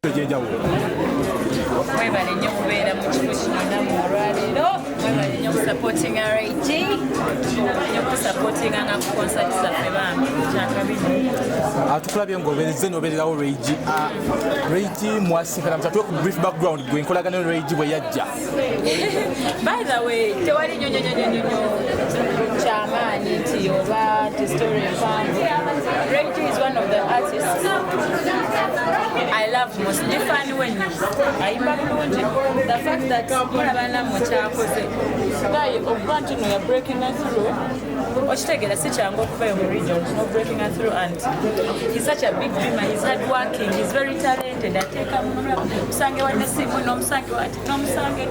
emikutu egy'enjawulo. Mwebale nnyo kubeera mu kifo kino nammwe olwaleero. Mwebale nnyo kusupportinga Reggie. Nnyo kusupportinga nga ku konsati zaffe bambi kyakabiri. Tukulabye ng'obeereze n'obeererawo Reggie. Reggie mwasinkana mutatuwe ku brief background gwe nkolagana ne Reggie bwe yajja. By the way, tewali nyonyonyonyonyo kyamaanyi nti oba story empanvu. Reggie is one of the artists I love most. Nefani wenyu ayimba bulungi. The fact that mulaba nammwe kyakoze guy okuba nti no ya breaking us through okitegeera si kyangu okubayo mu region no breaking us through, and he's such a big dreamer, he's hard working, he's very talented. Ateeka musange wa nesimu n'omusange wati n'omusange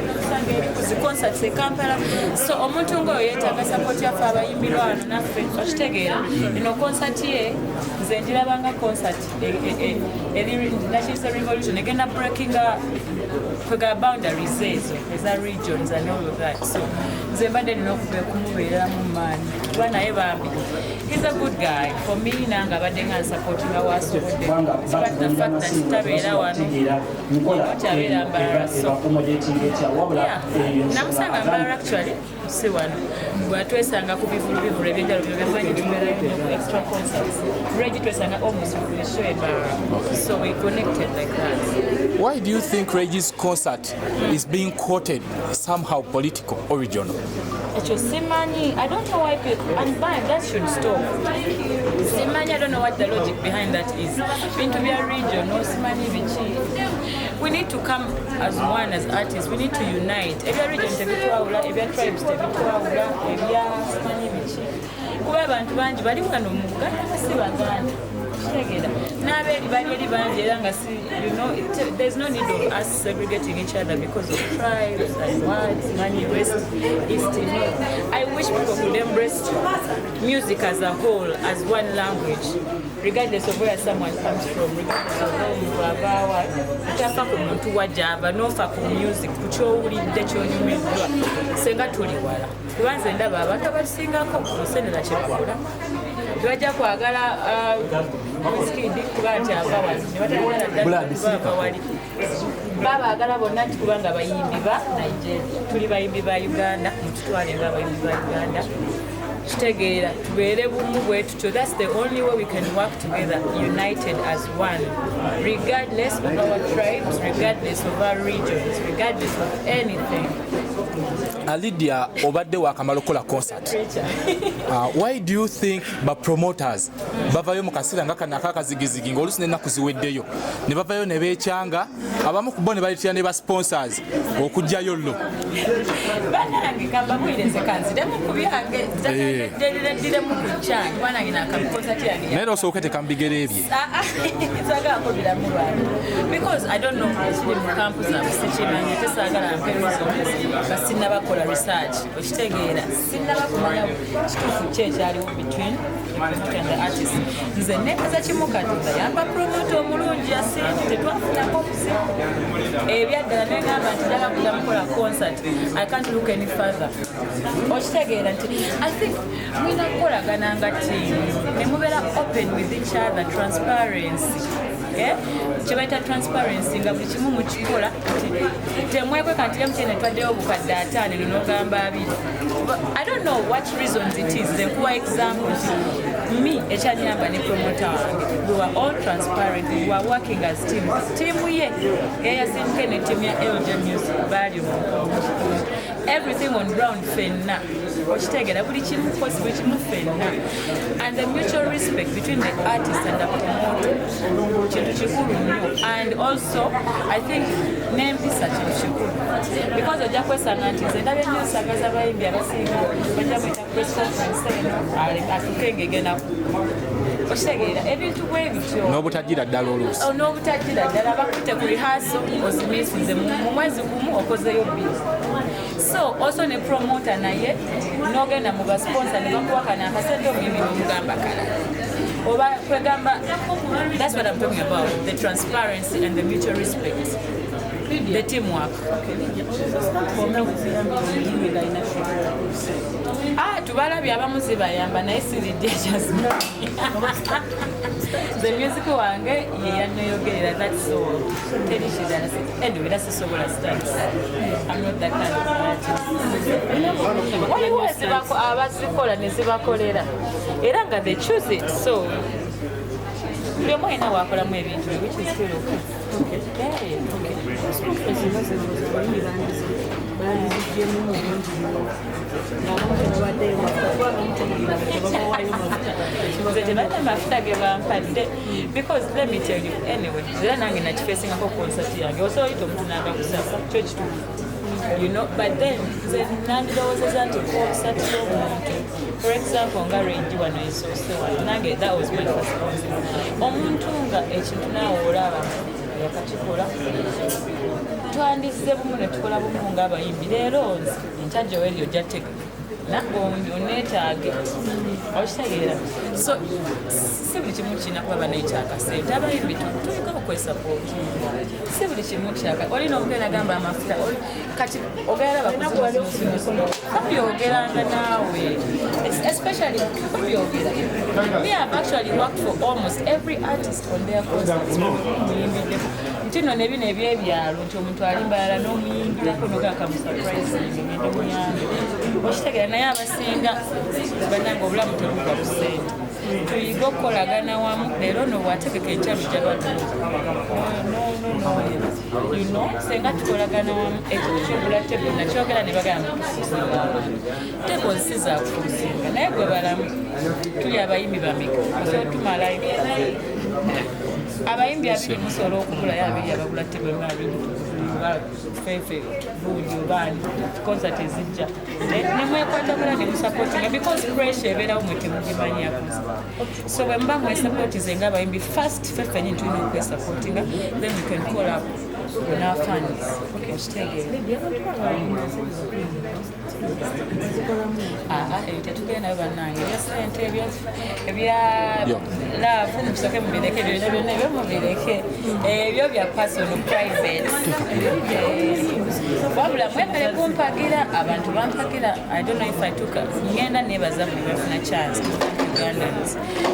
ku concerts e Kampala. So omuntu ng'oyo yeetaaga support yaffe abayimbirwa wano naffe okitegeera. Eno concert ye nze ngirabanga concert nakiyisa revolution egenda breakinga kwega boundaries ezo eza regions and all of that. So nze mbadde nina okumubeerera mu maanyi kuba naye bambi he's a good guy for me nange abadde nga nsupportinga wasobodde despite the fact that tabeera wano okyabeera mbalala. So namusanga mbalala actually si wano bwatwesanga ku bivulubivulu ebyenjalo byemanyi tubeerayo ku extra concerts. Reggie twesanga almost ku show embalala. So we connected like that. Why do you think Reggie's concert is being quoted somehow political or regional? Simani, I don't know why people, and that should stop. Simani, I don't know what the logic behind that is. Being to be a region, no Simani Vici. We need to come as one, as artists. We need to unite. Every region, every tribes, every Simani Vici. Kuba abantu bangi bali wano mu Uganda si baganda. There's no need of us segregating each other because of tribes and words, money, west, east, I wish people could embrace music as a whole, as one language, regardless of where someone comes from, regardless of how you are, no music, kubanze ndaba abantu abasingako musendera kyekkola tebajja kwagala miskindi kuba nti ava wali ne batayagala wali babaagala bonna nti kubanga bayimbi ba Nigeria tuli bayimbi ba Uganda mututwale nga bayimbi ba Uganda kitegeera tubeere bumu bwe tutyo. That's the only way we can work together united as one, regardless of our tribes, regardless of our regions, regardless of anything. Lydia, obadde wakamala okukola concert. Why do you think ba promoters bavayo mu kaseera nga kana akakazigizigi ng'oluusi n'ennaku ziweddeyo ne bavayo ne beekyanga abamu ku bo ne baleetera ne ba sponsors okujjayo llo? Banange kabamwireze kanziremu ku byange ddiremu ku kyange banange nakabikoncert yange naye osooke tekambigere ebye saagala biramu lwange because I don't know ekiri mu campus amusikimanye tesaagala mpemizo basinnabakola research okitegeera sinnabakumanya kituufu ki ekyaliwo between and the artist. Nze neekaza kimu Katonda yamba promote omulungi yasinze tetwafunako omuzibu ebyaddala negamba nti ddala kujja mukola concert I can't look any further okitegeera nti I think mwina kukolagana nga team ne mubeera open with each other, transparency. Kyebayita transparency nga buli kimu mukikola temwekweka nti lemutene twaddeyo obukadde 5 n'ogamba 2. I don't know what reasons it is. Nkuwa example me ekyanyamba ne promoter wange we were all transparent, we were working as team. Team ye eyasinke ne team ya LJ Music bali mu everything on ground fenna okitegeera buli kimu kosi buli kimu fenna, and the mutual respect between the artist and the promoter kintu kikulu nnyo. And also I think n'empisa kintu kikulu because ojja kwesanga nti nze ndabye nnyo nsagaza abayimbi abasinga bajja mweta press conference eno atukengegenaku okitegeera ebintu bwe bityo n'obutagira ddala oluusi n'obutagira ddala bakwite ku rehearsal osimisize mu mwezi gumu okozeyo bbiri. So also ne promoter naye n'ogenda mu basponsor ne bakuwakana akasente omuyimbi n'omugamba kala oba kwegamba. That's what I'm talking about, the transparency and the mutual respect, the teamwork. tubalabye abamu zibayamba naye si Lydia Jazmine. The music wange ye yannoyogerera, that's all. Terishidala anyway, that's sobola stance. I'm not that kind of artist. Waliwo abazikola ne zibakolera era nga they choose it, so buli omu alina wakolamu ebintu which is still okay. Because let me tell you anyway, you know, but then for example, that was my first twandize bumu ne tukola bumu ng'abayimbi leero nkyajja weri ojja teka oneetaage okitegeera so si buli kimu kirina kuba baneekyaka sente abayimbi tulina okwesapooti si buli kimu kyaka olina omugenda agamba amafuta kati ogera bakuzimuzimuzimu kabyogeranga naawe especially kabyogera me have actually worked for almost every artist on their concerts muyimbiddeku ntino nebino ebyebyalo nti omuntu alimbalala n'omuyimbirako nogakamusurprise ngende muyambe okitegeera naye abasinga bannanga obulamu tebuva ku ssente tuyiga okukolagana wamu leero nobwategeka enkyalo jabatno senga tukolagana wamu ekyo kyogula tebo nakyogera ne bagamba kusinga abantu tebo si zakusinga naye gwe balamu tuli abayimbi bameka osobola tumalayo abayimbi abiri musobola okugulayo abiri abagula tebo fefe buujo baani concert ezijja nemwekwatagula nemusupportinga because pressure ebeerawo mwe temugimanyako so bwe muba mwesupportize ng'abayimbi first fefe nyini tulina okwesupportinga then we can call up na fans okitegeera ebyo tetugendayo bannange ebya sente ebya laavu musoke mubireke byonna byonna ebyo mubireke ebyo bya personal private wabula mwebale kumpagira abantu bampagira I don't know if I took ngenda nebaza buli bafuna chance Ugandans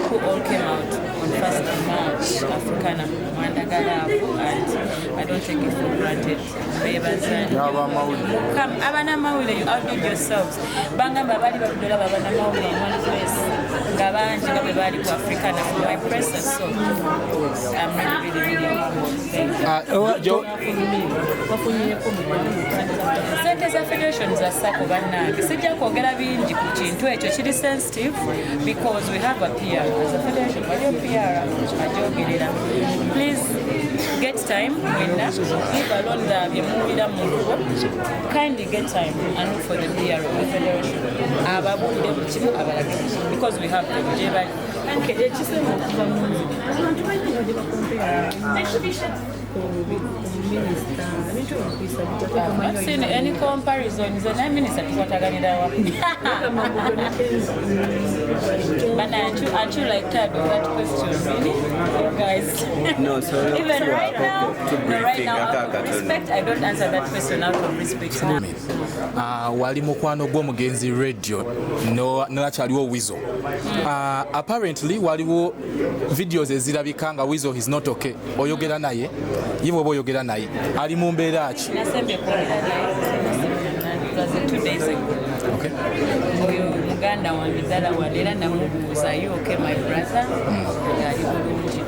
who all came out on 1st of March Africana Mandagalavu and I don't take it for granted come abana mawule you outdid yourselves bangamba bali bakudola babana mawule in one place ngabanji nga bwe bali ku Africana for my presence so I'm really sente za federation za sako bannange sijja kwogera bingi ku kintu ekyo kiri sensitive because we have a PR as a federation bali PR ajogerera please get time wenda leave alone the byemuwulira mu nkubo kindly get time and look for the PR of the federation ababuulire mu kimu abalage because we have them gye bali okay ekisemba okuva mu abantu balina gye bakompera I've seen any comparison. The 9 minutes at what I got. But aren't you like tired of that question, really? Guys? No, sorry. Even right now, out of respect, I don't answer that question out of respect. Wali mukwano gw'omugenzi radio n'akyaliwo Weasel. Apparently waliwo videos ezirabika nga Weasel is not okay. Oyogera naye yiwe oba oyogera naye ali mu mbeera ki? Nasembe kwogera naye 2 days ago. Okay. Oyo muganda wange ddala wange era namubuuza are you okay my brother? Ali bulungi.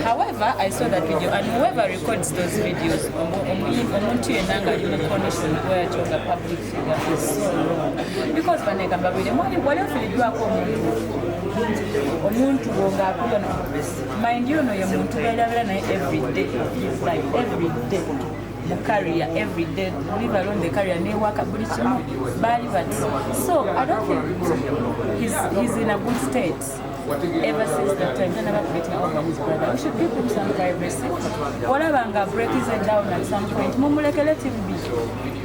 However, I saw that video and whoever records those videos omuntu yenna nga ali mu condition where the public figure is so wrong. Because banegamba bwire wali ofiiriddwako omuntu ng'akubona mind you no ye muntu beerabira naye everyday like everyday mu career everyday leave alone the career newaka buli kimu baali bati so I don't think he's in a good state ever since that time then about getting over his brother we should give him some privacy olaba nga break is down at some point mumulekele him be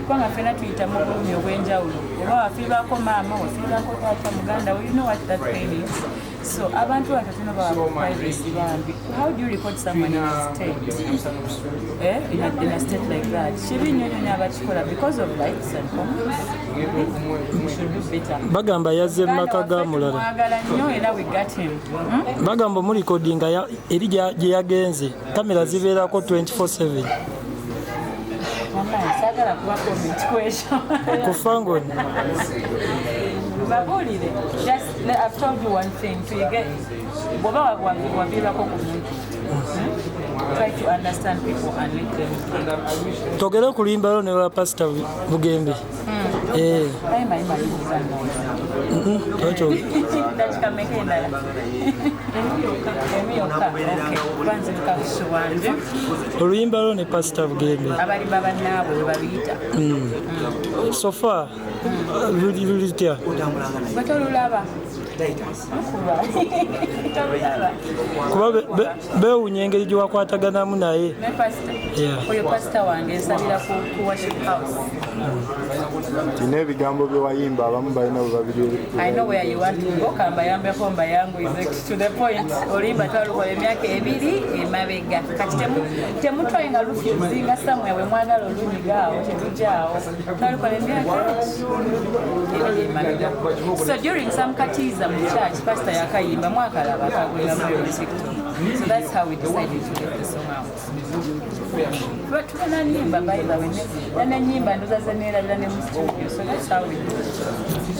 kubanga fena tuyita mu bulumi obw'enjawulo oba wafiibako maama wafiibako taata muganda you know what that pain is So abantu batatuna ba privacy bambi. How do you report someone in a state? In a state like that. Shibi nyonyonya abakikola because of likes and comments. We should do better. Bagamba yazze maka ga mulala. Mwagala nnyo era we got him. Bagamba mu recordinga eri gye yagenze. Kamera zibeerako 24/7. Sagala kuba comment question. Ku Fagone. Just I've told you one thing to get try to understand people and let them think. Togera kulimba ne wa Pastor Bugembe. Oluyimba ne Pastor Bugembe. Abali baba nabo babiyita. So far, Lydia. Batolulaba. Kuba beewunya engeri gye wakwataganamu naye. Oyo pasita wange nsabira ku worship house. N'ebigambo bye wayimba abamu balina bwe babiri. I know where you want to go. Kambayambeko mba yangu is to the point. Olimba twalukola emyaka 2 emabega. Kati temutwayenga lufuzinga somewhere we mwagala olunyigawo tetujjaawo. Twalukola emyaka 2 emabega. So during some katiza mu church, pastor yakayimba mwakalaba akagulira mu TikTok. So that's how we decided to get the song out. But tuna nyimba by the way. Na nyimba ndo zazenera bila ne mu studio. So that's how we do it.